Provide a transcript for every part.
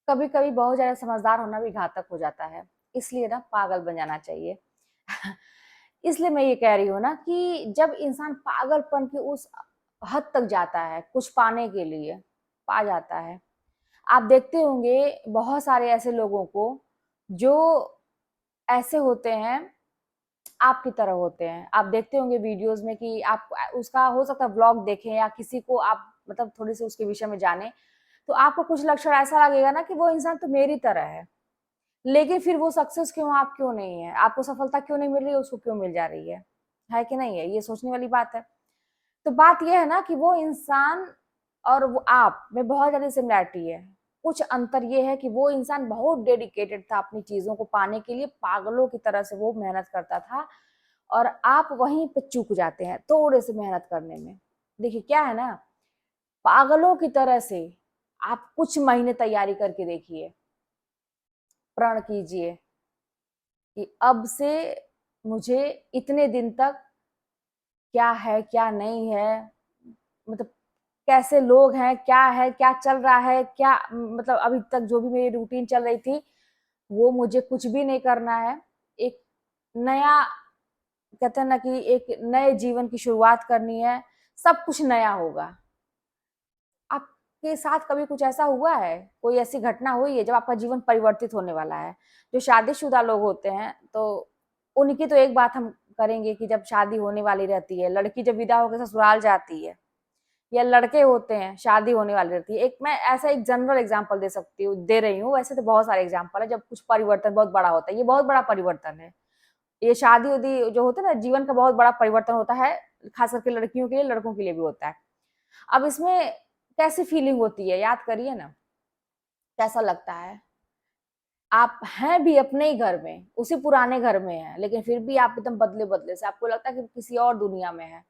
कभी कभी बहुत ज्यादा समझदार होना भी घातक हो जाता है, इसलिए ना पागल बन जाना चाहिए। इसलिए मैं ये कह रही हूँ ना कि जब इंसान पागलपन की उस हद तक जाता है कुछ पाने के लिए, पा जाता है। आप देखते होंगे बहुत सारे ऐसे लोगों को जो ऐसे होते हैं, आपकी तरह होते हैं। आप देखते होंगे वीडियोस में कि आप उसका हो सकता है व्लॉग देखें या किसी को आप मतलब थोड़ी सी उसके विषय में जाने, तो आपको कुछ लक्षण ऐसा लगेगा ना कि वो इंसान तो मेरी तरह है, लेकिन फिर वो सक्सेस क्यों, आप क्यों नहीं है, आपको सफलता क्यों नहीं मिल रही है, उसको क्यों मिल जा रही है कि नहीं है? ये सोचने वाली बात है। तो बात ये है ना कि वो इंसान और वो आप में बहुत ज्यादा सिमिलैरिटी है। कुछ अंतर ये है कि वो इंसान बहुत डेडिकेटेड था अपनी चीजों को पाने के लिए, पागलों की तरह से वो मेहनत करता था, और आप वहीं पे चूक जाते हैं थोड़े से मेहनत करने में। देखिए क्या है ना, पागलों की तरह से आप कुछ महीने तैयारी करके देखिए, प्रण कीजिए कि अब से मुझे इतने दिन तक क्या है क्या नहीं है, मतलब कैसे लोग हैं, क्या है क्या चल रहा है, क्या मतलब अभी तक जो भी मेरी रूटीन चल रही थी वो मुझे कुछ भी नहीं करना है। एक नया, कहते हैं ना कि एक नए जीवन की शुरुआत करनी है, सब कुछ नया होगा। आपके साथ कभी कुछ ऐसा हुआ है, कोई ऐसी घटना हुई है जब आपका जीवन परिवर्तित होने वाला है? जो शादीशुदा लोग होते हैं तो उनकी तो एक बात हम करेंगे कि जब शादी होने वाली रहती है, लड़की जब विदा होकर ससुराल जाती है, या लड़के होते हैं शादी होने वाली रहती है, एक मैं ऐसा एक जनरल एग्जांपल दे सकती हूँ, दे रही हूँ, वैसे तो बहुत सारे एग्जांपल है जब कुछ परिवर्तन बहुत बड़ा होता है, ये बहुत बड़ा परिवर्तन है। ये शादी उदी जो होता है ना, जीवन का बहुत बड़ा परिवर्तन होता है, खास करके लड़कियों के लिए, लड़कों के लिए भी होता है। अब इसमें कैसी फीलिंग होती है, याद करिए ना, कैसा लगता है? आप हैं भी अपने ही घर में, उसी पुराने घर में हैं, लेकिन फिर भी आप एकदम बदले बदले से, आपको लगता है कि किसी और दुनिया में है,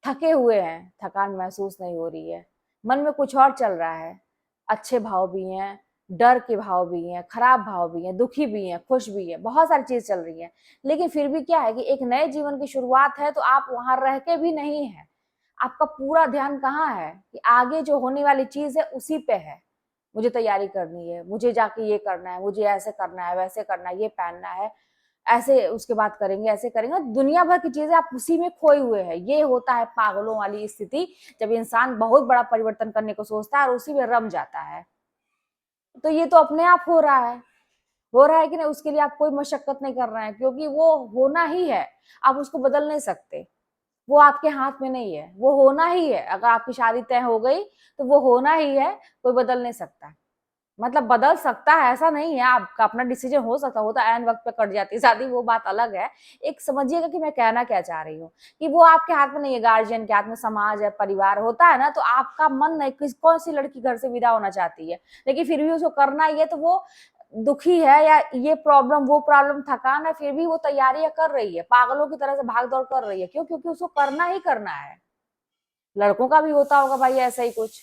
थके हुए हैं, थकान महसूस नहीं हो रही है, मन में कुछ और चल रहा है। अच्छे भाव भी हैं, डर के भाव भी हैं, खराब भाव भी हैं, दुखी भी हैं, खुश भी हैं, बहुत सारी चीज चल रही है। लेकिन फिर भी क्या है कि एक नए जीवन की शुरुआत है, तो आप वहां रह के भी नहीं है, आपका पूरा ध्यान कहाँ है कि आगे जो होने वाली चीज है उसी पे है। मुझे तैयारी करनी है, मुझे जाके ये करना है, मुझे ऐसे करना है, वैसे करना है, ये पहनना है, ऐसे उसके बाद करेंगे, ऐसे करेंगे, दुनिया भर की चीजें आप उसी में खोए हुए हैं। ये होता है पागलों वाली स्थिति, जब इंसान बहुत बड़ा परिवर्तन करने को सोचता है और उसी में रम जाता है। तो ये तो अपने आप हो रहा है, हो रहा है कि नहीं, उसके लिए आप कोई मशक्कत नहीं कर रहे हैं, क्योंकि वो होना ही है, आप उसको बदल नहीं सकते, वो आपके हाथ में नहीं है, वो होना ही है। अगर आपकी शादी तय हो गई तो वो होना ही है, कोई बदल नहीं सकता। मतलब बदल सकता है ऐसा नहीं है, आपका अपना डिसीजन हो सकता, होता है, एन वक्त पे कट जाती है शादी, वो बात अलग है। एक समझिएगा कि मैं कहना क्या चाह रही हूँ, कि वो आपके हाथ में नहीं है, गार्जियन के हाथ में, समाज है, परिवार होता है ना, तो आपका मन नहीं, किस कौन सी लड़की घर से विदा होना चाहती है, लेकिन फिर भी उसको करना ही है, तो वो दुखी है, या ये प्रॉब्लम वो प्रॉब्लम, थकान है, फिर भी वो तैयारियां कर रही है, पागलों की तरह से भाग दौड़ कर रही है। क्यों? क्योंकि उसको करना ही करना है। लड़कों का भी होता होगा भाई ऐसा ही कुछ,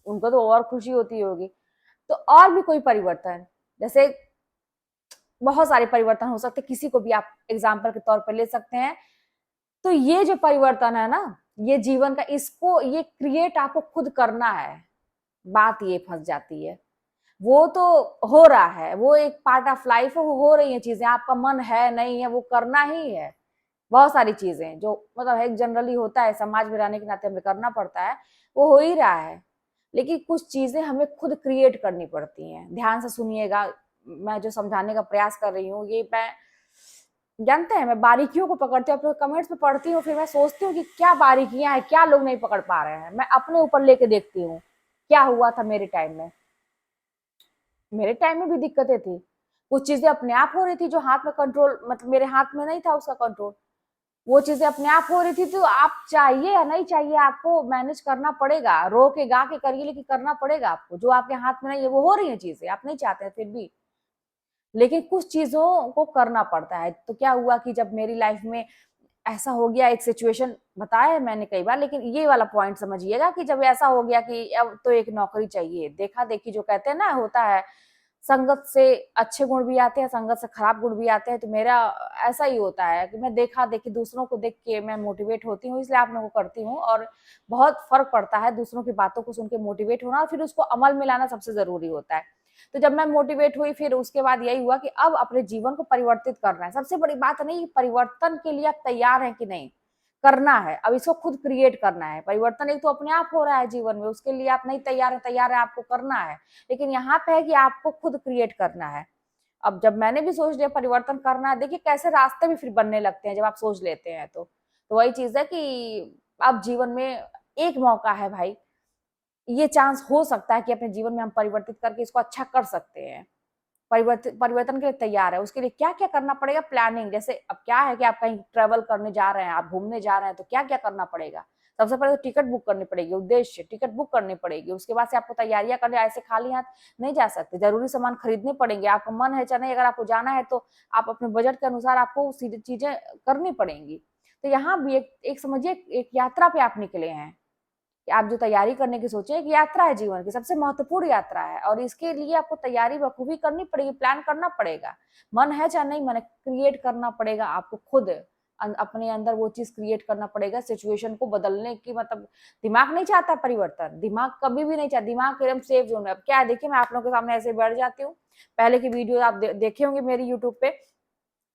उनको तो और खुशी होती होगी। तो और भी कोई परिवर्तन, जैसे बहुत सारे परिवर्तन हो सकते, किसी को भी आप एग्जाम्पल के तौर पर ले सकते हैं। तो ये जो परिवर्तन है ना, ये जीवन का, इसको ये क्रिएट आपको खुद करना है। बात ये फंस जाती है, वो तो हो रहा है, वो एक पार्ट ऑफ लाइफ है, वो हो रही है चीजें, आपका मन है नहीं है, वो करना ही है। बहुत सारी चीजें जो मतलब है जनरली होता है, समाज में रहने के नाते हमें करना पड़ता है, वो हो ही रहा है। लेकिन कुछ चीजें हमें खुद क्रिएट करनी पड़ती हैं। ध्यान से सुनिएगा, मैं जो समझाने का प्रयास कर रही हूँ, ये मैं, जानते हैं, मैं बारीकियों को पकड़ती हूँ, अपने कमेंट्स में पढ़ती हूँ, फिर मैं सोचती हूँ कि क्या बारीकियां हैं, क्या लोग नहीं पकड़ पा रहे हैं, मैं अपने ऊपर लेके देखती हूँ क्या हुआ था मेरे टाइम में। मेरे टाइम में भी दिक्कतें थी, कुछ चीजें अपने आप हो रही थी जो हाथ में कंट्रोल, मतलब मेरे हाथ में नहीं था उसका कंट्रोल, वो चीजें अपने आप हो रही थी। तो आप चाहिए या नहीं चाहिए, आपको मैनेज करना पड़ेगा, रो के गा के करिए, लेकिन करना पड़ेगा आपको, जो आपके हाथ में नहीं है वो हो रही है चीजें, आप नहीं चाहते हैं फिर भी, लेकिन कुछ चीजों को करना पड़ता है। तो क्या हुआ कि जब मेरी लाइफ में ऐसा हो गया, एक सिचुएशन बताया है मैंने कई बार, लेकिन ये वाला पॉइंट समझिएगा कि जब ऐसा हो गया कि अब तो एक नौकरी चाहिए, देखा देखी जो कहते हैं ना, होता है, संगत से अच्छे गुण भी आते हैं, संगत से खराब गुण भी आते हैं। तो मेरा ऐसा ही होता है कि मैं देखा देखी, दूसरों को देख के मैं मोटिवेट होती हूँ, इसलिए आप लोगों को करती हूँ, और बहुत फर्क पड़ता है दूसरों की बातों को सुन के मोटिवेट होना, और फिर उसको अमल में लाना सबसे जरूरी होता है। तो जब मैं मोटिवेट हुई, फिर उसके बाद यही हुआ कि अब अपने जीवन को परिवर्तित करना है। सबसे बड़ी बात नहीं, परिवर्तन के लिए आप तैयार हैं कि नहीं, करना है। अब इसको खुद क्रिएट करना है। परिवर्तन एक तो अपने आप हो रहा है जीवन में, उसके लिए आप नहीं तैयार है, आपको करना है। लेकिन यहाँ पे है कि आपको खुद क्रिएट करना है। अब जब मैंने भी सोच लिया परिवर्तन करना है, देखिए कैसे रास्ते भी फिर बनने लगते हैं जब आप सोच लेते हैं तो वही चीज है कि अब जीवन में एक मौका है भाई, ये चांस हो सकता है कि अपने जीवन में हम परिवर्तित करके इसको अच्छा कर सकते हैं। परिवर्तन के लिए तैयार है। उसके लिए क्या क्या करना पड़ेगा, प्लानिंग। जैसे अब क्या है कि आप कहीं ट्रेवल करने जा रहे हैं, आप घूमने जा रहे हैं, तो क्या क्या करना पड़ेगा। सबसे पहले तो टिकट बुक करनी पड़ेगी, उद्देश्य टिकट बुक करनी पड़ेगी। उसके बाद से आपको तैयारियां करनी, ऐसे खाली हाथ नहीं जा सकते, जरूरी सामान खरीदने पड़ेंगे। आपका मन है चाहे नहीं, अगर आपको जाना है तो आप अपने बजट के अनुसार आपको चीजें करनी पड़ेंगी। तो यहाँ भी एक समझिए एक यात्रा पे आप निकले हैं कि आप जो तैयारी करने की सोचे, एक यात्रा है, जीवन की सबसे महत्वपूर्ण यात्रा है, और इसके लिए आपको तैयारी बखूबी करनी पड़ेगी, प्लान करना पड़ेगा। मन है चाहे नहीं, मन क्रिएट करना पड़ेगा आपको खुद। अपने अंदर वो चीज क्रिएट करना पड़ेगा, सिचुएशन को बदलने की। मतलब दिमाग नहीं चाहता परिवर्तन, दिमाग कभी भी नहीं चाहता, दिमाग एकदम सेफ जोन में। अब क्या है, देखिए मैं आप लोगों के सामने ऐसे बैठ जाती हूँ। पहले की वीडियो आप देखे होंगे मेरी यूट्यूब पे,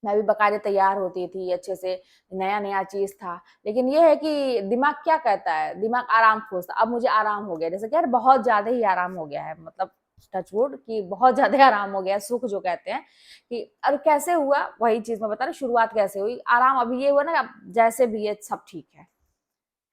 मैं भी बकायदे तैयार होती थी अच्छे से, नया नया चीज था। लेकिन ये है कि दिमाग क्या कहता है, दिमाग आराम खोजता। अब मुझे आराम हो गया, जैसे कि यार बहुत ज्यादा ही आराम हो गया है, मतलब टचवुड कि बहुत ज्यादा आराम हो गया, सुख जो कहते हैं कि। और कैसे हुआ, वही चीज मैं बता रही, शुरुआत कैसे हुई आराम। अभी ये हुआ ना, अब जैसे भी है सब ठीक है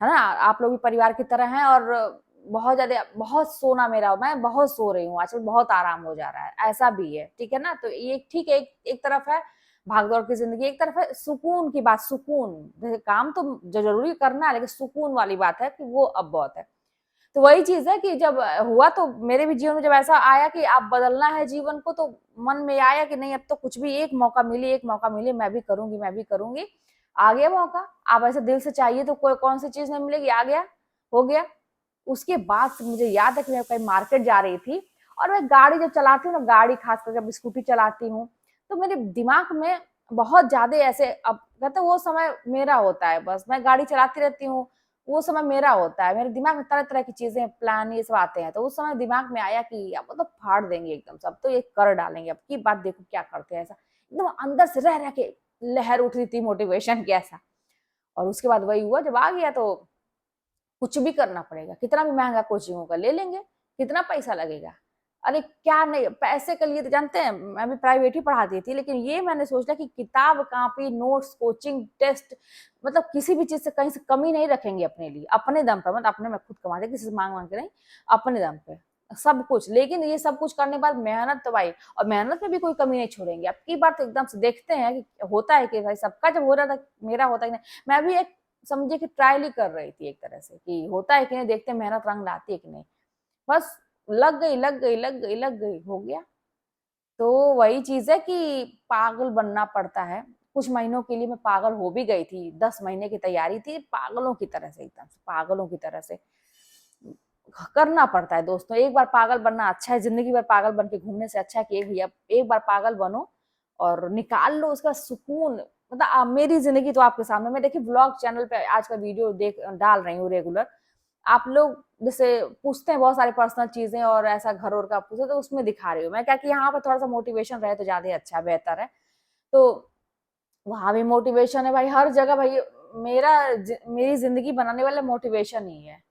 ना। आप लोग भी परिवार की तरह हैं, और बहुत ज्यादा बहुत सोना मेरा, मैं बहुत सो रही हूँ आजकल, बहुत आराम हो जा रहा है, ऐसा भी है, ठीक है ना। तो ये ठीक है, एक तरफ है भागदौड़ की जिंदगी, एक तरफ है सुकून की बात। सुकून, जैसे काम तो जो जरूरी करना है, लेकिन सुकून वाली बात है कि वो अब बहुत है। तो वही चीज है कि जब हुआ तो मेरे भी जीवन में जब ऐसा आया कि आप बदलना है जीवन को, तो मन में आया कि नहीं, अब तो कुछ भी, एक मौका मिले, मैं भी करूंगी, मैं भी करूंगी। आ गया मौका। आप ऐसे दिल से चाहिए तो कोई कौन सी चीज नहीं मिलेगी, आ गया, हो गया। उसके बाद से मुझे याद है कि मैं कहीं मार्केट जा रही थी, और मैं गाड़ी जब चलाती हूँ ना, गाड़ी खास करके जब स्कूटी चलाती हूँ, तो मेरे दिमाग में बहुत ज्यादा ऐसे, अब कहते वो समय मेरा होता है, बस मैं गाड़ी चलाती रहती हूँ, वो समय मेरा होता है। मेरे दिमाग में तरह तरह की चीजें, प्लान ये सब आते हैं। तो उस समय दिमाग में आया कि अब तो फाड़ देंगे एकदम सब, तो ये कर डालेंगे, अब की बात देखो क्या करते हैं, ऐसा एकदम अंदर से रह रह के लहर उठ रही थी मोटिवेशन की, ऐसा। और उसके बाद वही हुआ, जब आ गया तो कुछ भी करना पड़ेगा, कितना भी महंगा कोचिंग होगा ले लेंगे, कितना पैसा लगेगा। अरे क्या नहीं, पैसे के लिए तो जानते हैं, मैं भी प्राइवेट ही पढ़ाती थी, लेकिन ये मैंने सोचा कि किताब कॉपी नोट्स कोचिंग टेस्ट, मतलब किसी भी चीज से कहीं से कमी नहीं रखेंगे अपने लिए, अपने दम पर, मतलब अपने में खुद कमाते, किसी से मांग मांग के नहीं, अपने दम पे सब कुछ। लेकिन ये सब कुछ करने के बाद मेहनत तो भाई, और मेहनत में भी कोई कमी नहीं छोड़ेंगे। अब की बार तो एकदम से देखते हैं कि होता है कि भाई सबका जब हो रहा था, मेरा होता है कि नहीं। मैं भी एक समझिए कि ट्रायल ही कर रही थी एक तरह से, कि होता है कि नहीं, देखते हैं मेहनत रंग लाती है कि नहीं। बस लग गई, लग गई, लग गई, लग गई, हो गया। तो वही चीज है कि पागल बनना पड़ता है। कुछ महीनों के लिए मैं पागल हो भी गई थी, 10 महीने की तैयारी थी, पागलों की तरह से, एकदम से पागलों की तरह से करना पड़ता है दोस्तों। एक बार पागल बनना अच्छा है, जिंदगी भर पागल बन के घूमने से अच्छा है कि एक भैया एक बार पागल बनो और निकाल लो उसका सुकून। मतलब मेरी जिंदगी तो आपके सामने, मैं देखिए ब्लॉग चैनल पे आज का वीडियो देख डाल रही हूँ रेगुलर। आप लोग जैसे पूछते हैं बहुत सारी पर्सनल चीजें, और ऐसा घर और का पूछते, तो उसमें दिखा रही हूँ मैं क्या, कि यहाँ पे थोड़ा सा मोटिवेशन रहे तो ज्यादा अच्छा बेहतर है। तो वहां भी मोटिवेशन है भाई, हर जगह भाई। मेरी जिंदगी बनाने वाला मोटिवेशन ही है।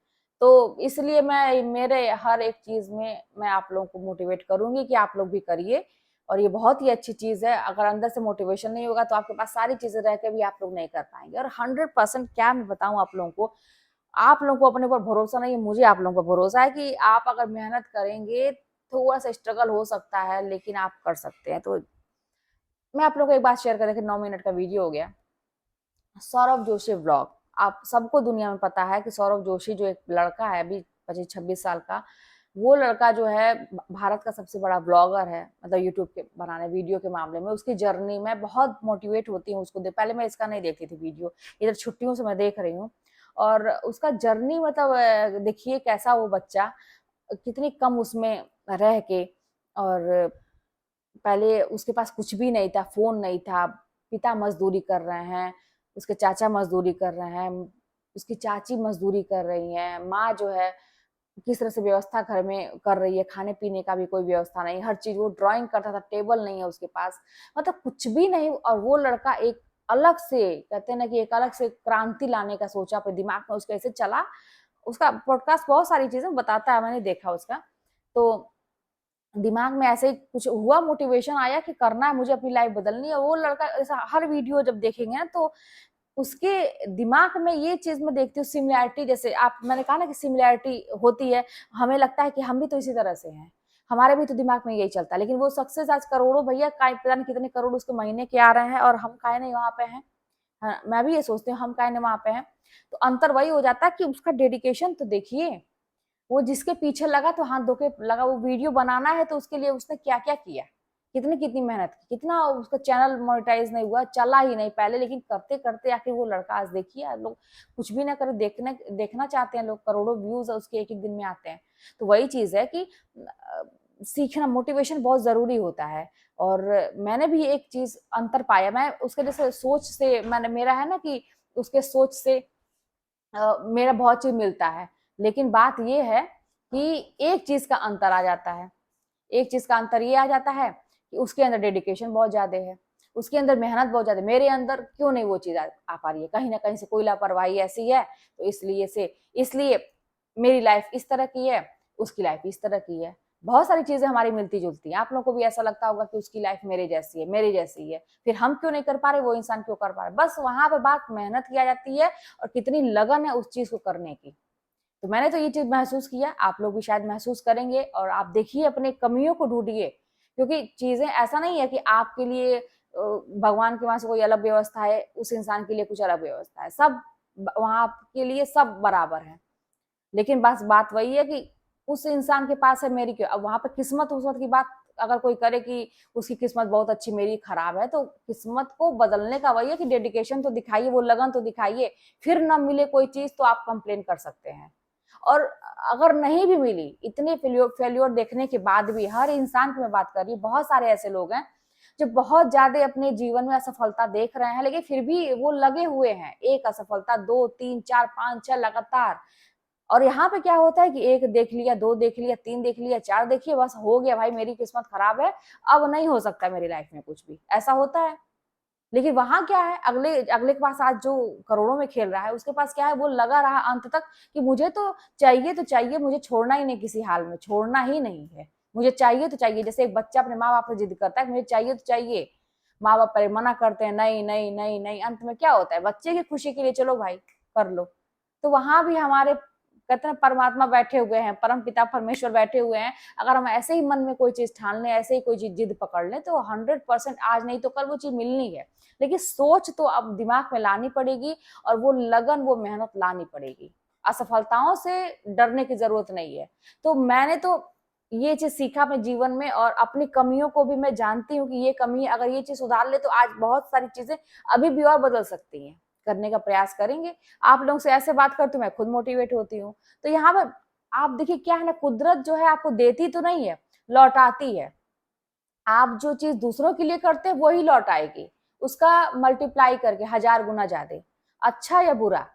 तो इसलिए मैं मेरे हर एक चीज में मैं आप लोगों को मोटिवेट करूंगी कि आप लोग भी करिए। और ये बहुत ही अच्छी चीज है, अगर अंदर से मोटिवेशन नहीं होगा तो आपके पास सारी चीजें रह के भी आप लोग नहीं कर पाएंगे। और 100% क्या मैं बताऊं आप लोगों को, आप लोगों को अपने ऊपर भरोसा नहीं है, मुझे आप लोगों पर भरोसा है कि आप अगर मेहनत करेंगे, थोड़ा सा स्ट्रगल हो सकता है, लेकिन आप कर सकते हैं। तो मैं आप लोगों को एक बात शेयर करें कि 9 मिनट का वीडियो हो गया। सौरभ जोशी व्लॉग, आप सबको दुनिया में पता है कि सौरभ जोशी जो एक लड़का है अभी 25-26 साल का, वो लड़का जो है भारत का सबसे बड़ा ब्लॉगर है, मतलब यूट्यूब के बनाने वीडियो के मामले में। उसकी जर्नी मैं बहुत मोटिवेट होती हूँ उसको पहले मैं इसका नहीं देखती थी वीडियो, इधर छुट्टियों से मैं देख रही हूँ। और उसका जर्नी मतलब देखिए कैसा वो बच्चा, कितनी कम उसमें रह के, और पहले उसके पास कुछ भी नहीं था, फोन नहीं था, पिता मजदूरी कर रहे हैं, उसके चाचा मजदूरी कर रहे हैं, उसकी चाची मजदूरी कर रही हैं, माँ जो है किस तरह से व्यवस्था घर में कर रही है, खाने पीने का भी कोई व्यवस्था नहीं, हर चीज वो ड्राइंग करता था, टेबल नहीं है उसके पास, मतलब कुछ भी नहीं। और वो लड़का एक अलग से, कहते हैं ना कि एक अलग से क्रांति लाने का सोचा, अपने दिमाग में उसका ऐसे चला। उसका पॉडकास्ट बहुत सारी चीजें बताता है, मैंने देखा उसका। तो दिमाग में ऐसे ही कुछ हुआ, मोटिवेशन आया कि करना है मुझे, अपनी लाइफ बदलनी है। वो लड़का ऐसा हर वीडियो जब देखेंगे ना, तो उसके दिमाग में ये चीज मैं देखती हूँ, सिमिलैरिटी, जैसे आप, मैंने कहा ना कि सिमिलैरिटी होती है, हमें लगता है कि हम भी तो इसी तरह से हैं, हमारे भी तो दिमाग में यही चलता है। लेकिन वो सक्सेस आज करोड़ों, भैया पता नहीं कितने करोड़ उसके महीने के आ रहे हैं, और हम काहे नहीं वहां पे हैं। हाँ, मैं भी ये सोचती हूँ, हम काहे नहीं वहां पे हैं। तो अंतर वही हो जाता है कि उसका डेडिकेशन तो देखिए, वो जिसके पीछे लगा तो हाथ धो के लगा, वो वीडियो बनाना है तो उसके लिए उसने क्या क्या किया, कितनी कितनी मेहनत की, कितना उसका चैनल मोनेटाइज नहीं हुआ, चला ही नहीं पहले, लेकिन करते करते आखिर वो लड़का आज देखिए, लोग कुछ भी ना करे, देखना चाहते हैं लोग, करोड़ों व्यूज उसके एक एक दिन में आते हैं। तो वही चीज है कि सीखना, मोटिवेशन बहुत जरूरी होता है। और मैंने भी एक चीज अंतर पाया, मैं उसके जैसे सोच से, मैंने, मेरा है ना कि उसके सोच से मेरा बहुत चीज मिलता है। लेकिन बात ये है कि एक चीज का अंतर आ जाता है, एक चीज का अंतर ये आ जाता है कि उसके अंदर डेडिकेशन बहुत ज्यादा है, उसके अंदर मेहनत बहुत ज्यादा। मेरे अंदर क्यों नहीं वो चीज आ पा रही है, कहीं ना कहीं से कोई लापरवाही ऐसी है। तो इसलिए मेरी लाइफ इस तरह की है, उसकी लाइफ इस तरह की है। बहुत सारी चीजें हमारी मिलती जुलती हैं। आप लोगों को भी ऐसा लगता होगा कि उसकी लाइफ मेरे जैसी है, मेरी जैसी है, फिर हम क्यों नहीं कर पा रहे, वो इंसान क्यों कर पा रहे। बस वहां पे बात मेहनत किया जाती है, और कितनी लगन है उस चीज को करने की। तो मैंने तो ये चीज महसूस किया, आप लोग भी शायद महसूस करेंगे। और आप देखिए, अपने कमियों को ढूंढिए, क्योंकि चीजें ऐसा नहीं है कि आपके लिए भगवान के वहां से कोई अलग व्यवस्था है, उस इंसान के लिए कुछ अलग व्यवस्था है, सब वहां के लिए सब बराबर है। लेकिन बस बात वही है कि उस इंसान के पास है, मेरी क्यों। अब वहां पे किस्मत उस्मत की बात अगर कोई करे कि उसकी किस्मत बहुत अच्छी, मेरी खराब है, तो किस्मत को बदलने का वही है कि डेडिकेशन तो दिखाइए, वो लगन तो दिखाइए। फिर न मिले कोई चीज तो आप कंप्लेन कर सकते हैं। और अगर नहीं भी मिली, इतने फेल्योर देखने के बाद भी, हर इंसान की मैं बात कर रही हूँ, बहुत सारे ऐसे लोग हैं जो बहुत ज्यादा अपने जीवन में असफलता देख रहे हैं, लेकिन फिर भी वो लगे हुए हैं, एक असफलता, दो, तीन, चार, पांच, छह लगातार। और यहाँ पे क्या होता है कि एक देख लिया, दो देख लिया, तीन देख लिया, चार देखिए, बस हो गया भाई, मेरी किस्मत खराब है, अब नहीं हो सकता मेरी लाइफ में कुछ भी, ऐसा होता है। लेकिन वहां क्या है, अगले अगले के पास आज जो करोड़ों में खेल रहा है, उसके पास क्या है, वो लगा रहा अंत तक कि मुझे तो चाहिए, मुझे छोड़ना ही नहीं, किसी हाल में छोड़ना ही नहीं है, मुझे चाहिए तो चाहिए। जैसे एक बच्चा अपने माँ बाप से जिद करता है कि मुझे चाहिए तो चाहिए, माँ बाप पहले मना करते हैं, नहीं नहीं नहीं नहीं, अंत में क्या होता है, बच्चे की खुशी के लिए चलो भाई कर लो। तो वहां भी हमारे, कहते हैं, परमात्मा बैठे हुए हैं, परम पिता परमेश्वर बैठे हुए हैं। अगर हम ऐसे ही मन में कोई चीज ठान लें, ऐसे ही कोई चीज जिद पकड़ लें, तो 100% आज नहीं तो कल वो चीज मिलनी है। लेकिन सोच तो अब दिमाग में लानी पड़ेगी, और वो लगन, वो मेहनत लानी पड़ेगी। असफलताओं से डरने की जरूरत नहीं है। तो मैंने तो ये चीज सीखा अपने जीवन में, और अपनी कमियों को भी मैं जानती हूँ कि ये कमी, अगर ये चीज सुधार ले तो आज बहुत सारी चीजें अभी भी और बदल सकती हैं। करने का प्रयास करेंगे। आप लोगों से ऐसे बात करती हूँ, मैं खुद मोटिवेट होती हूँ। तो यहाँ पर आप देखिए, क्या है ना, कुदरत जो है आपको देती तो नहीं है, लौटाती है। आप जो चीज दूसरों के लिए करते हैं वही लौट आएगी, उसका मल्टीप्लाई करके 1000 गुना ज्यादा, अच्छा या बुरा।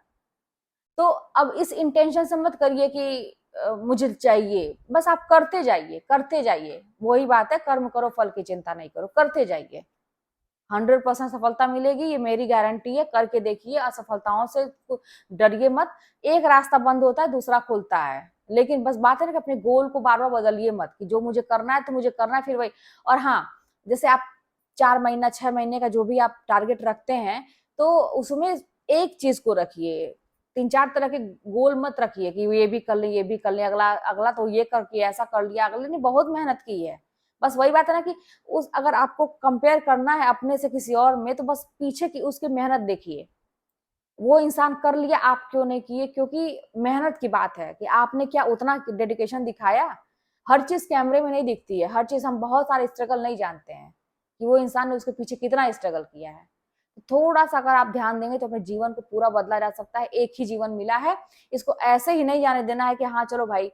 तो अब इस इंटेंशन से मत करिए कि मुझे चाहिए, बस आप करते जाइए, करते जाइए। वही बात है, कर्म करो फल की चिंता नहीं करो, करते जाइए। 100% सफलता मिलेगी, ये मेरी गारंटी है। करके देखिए, असफलताओं से डरिए मत। एक रास्ता बंद होता है, दूसरा खुलता है। लेकिन बस बात है ना कि अपने गोल को बार बार बदलिए मत, कि जो मुझे करना है तो मुझे करना है, फिर वही। और हाँ, जैसे आप 4 महीना 6 महीने का जो भी आप टारगेट रखते हैं, तो उसमें एक चीज को रखिए, 3 4 तरह के गोल मत रखिए कि ये भी कर ले, ये भी कर ले, अगला अगला तो ये करके ऐसा कर लिया, अगले ने बहुत मेहनत की है। बस वही बात है ना कि उस, अगर आपको कंपेयर करना है अपने से किसी और में, तो बस पीछे की उसकी मेहनत देखिए। वो इंसान कर लिया, आप क्यों नहीं किए, क्योंकि मेहनत की बात है कि आपने क्या उतना डेडिकेशन दिखाया। हर चीज कैमरे में नहीं दिखती है, हर चीज हम बहुत सारे स्ट्रगल नहीं जानते हैं कि वो इंसान ने उसके पीछे कितना स्ट्रगल किया है। तो थोड़ा सा अगर आप ध्यान देंगे तो अपने जीवन को पूरा बदला जा सकता है। एक ही जीवन मिला है, इसको ऐसे ही नहीं जाने देना है कि हाँ चलो भाई,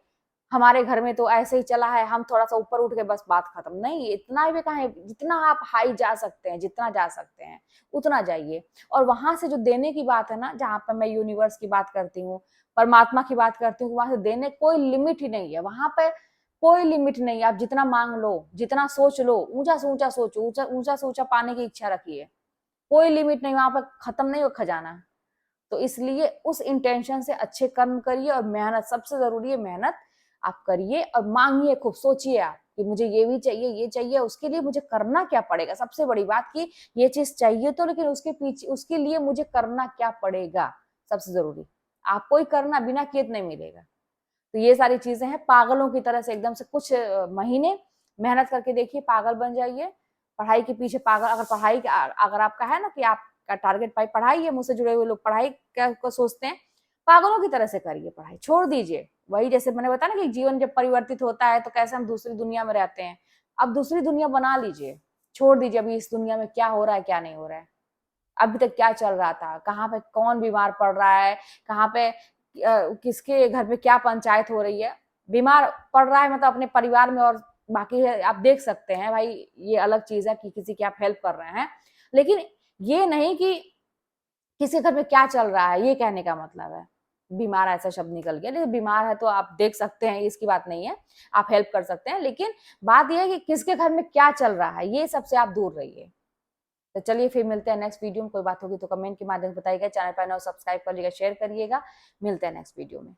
हमारे घर में तो ऐसे ही चला है, हम थोड़ा सा ऊपर उठ के बस बात खत्म। नहीं, इतना भी कहाँ है, जितना आप हाई जा सकते हैं, जितना जा सकते हैं उतना जाइए। और वहां से जो देने की बात है ना, जहाँ पे मैं यूनिवर्स की बात करती हूँ, परमात्मा की बात करती हूँ, वहां से देने कोई लिमिट ही नहीं है। वहां पे कोई लिमिट नहीं है, आप जितना मांग लो, जितना सोच लो, ऊंचा से ऊंचा सोचो, ऊंचा से ऊंचा पाने की इच्छा रखिए, कोई लिमिट नहीं, वहां पर खत्म नहीं हो खजाना। तो इसलिए उस इंटेंशन से अच्छे कर्म करिए, और मेहनत सबसे जरूरी है, मेहनत आप करिए और मांगिए खूब, सोचिए आप कि मुझे ये भी चाहिए, ये चाहिए, उसके लिए मुझे करना क्या पड़ेगा। सबसे बड़ी बात कि ये चीज चाहिए तो, लेकिन उसके पीछे, उसके लिए मुझे करना क्या पड़ेगा, सबसे जरूरी। आपको ही करना, बिना किए नहीं मिलेगा। तो ये सारी चीजें हैं, पागलों की तरह से एकदम से कुछ महीने मेहनत करके देखिए, पागल बन जाइए। पढ़ाई के पीछे पागल, अगर पढ़ाई अगर आपका है ना कि आपका टारगेट पढ़ाई है, मुझसे जुड़े हुए लोग पढ़ाई को सोचते हैं, पागलों की तरह से करिए, पढ़ाई छोड़ दीजिए। वही जैसे मैंने बताया ना कि जीवन जब परिवर्तित होता है तो कैसे हम दूसरी दुनिया में रहते हैं, अब दूसरी दुनिया बना लीजिए, छोड़ दीजिए अभी इस दुनिया में क्या हो रहा है क्या नहीं हो रहा है, अभी तक क्या चल रहा था, कहाँ पे कौन बीमार पड़ रहा है, कहाँ पे किसके घर पे क्या पंचायत हो रही है। बीमार पड़ रहा है मतलब अपने परिवार में, और बाकी है आप देख सकते हैं भाई, ये अलग चीज है कि किसी की आप हेल्प कर रहे हैं, लेकिन ये नहीं कि किसी घर में क्या चल रहा है, ये कहने का मतलब है। बीमार ऐसा शब्द निकल गया, लेकिन बीमार है तो आप देख सकते हैं, इसकी बात नहीं है, आप हेल्प कर सकते हैं, लेकिन बात यह है कि किसके घर में क्या चल रहा है, ये सबसे आप दूर रहिए। तो चलिए फिर मिलते हैं नेक्स्ट वीडियो में। कोई बात होगी तो कमेंट के माध्यम से बताइएगा, चैनल पर नए सब्सक्राइब करिएगा, शेयर करिएगा। मिलते हैं नेक्स्ट वीडियो में।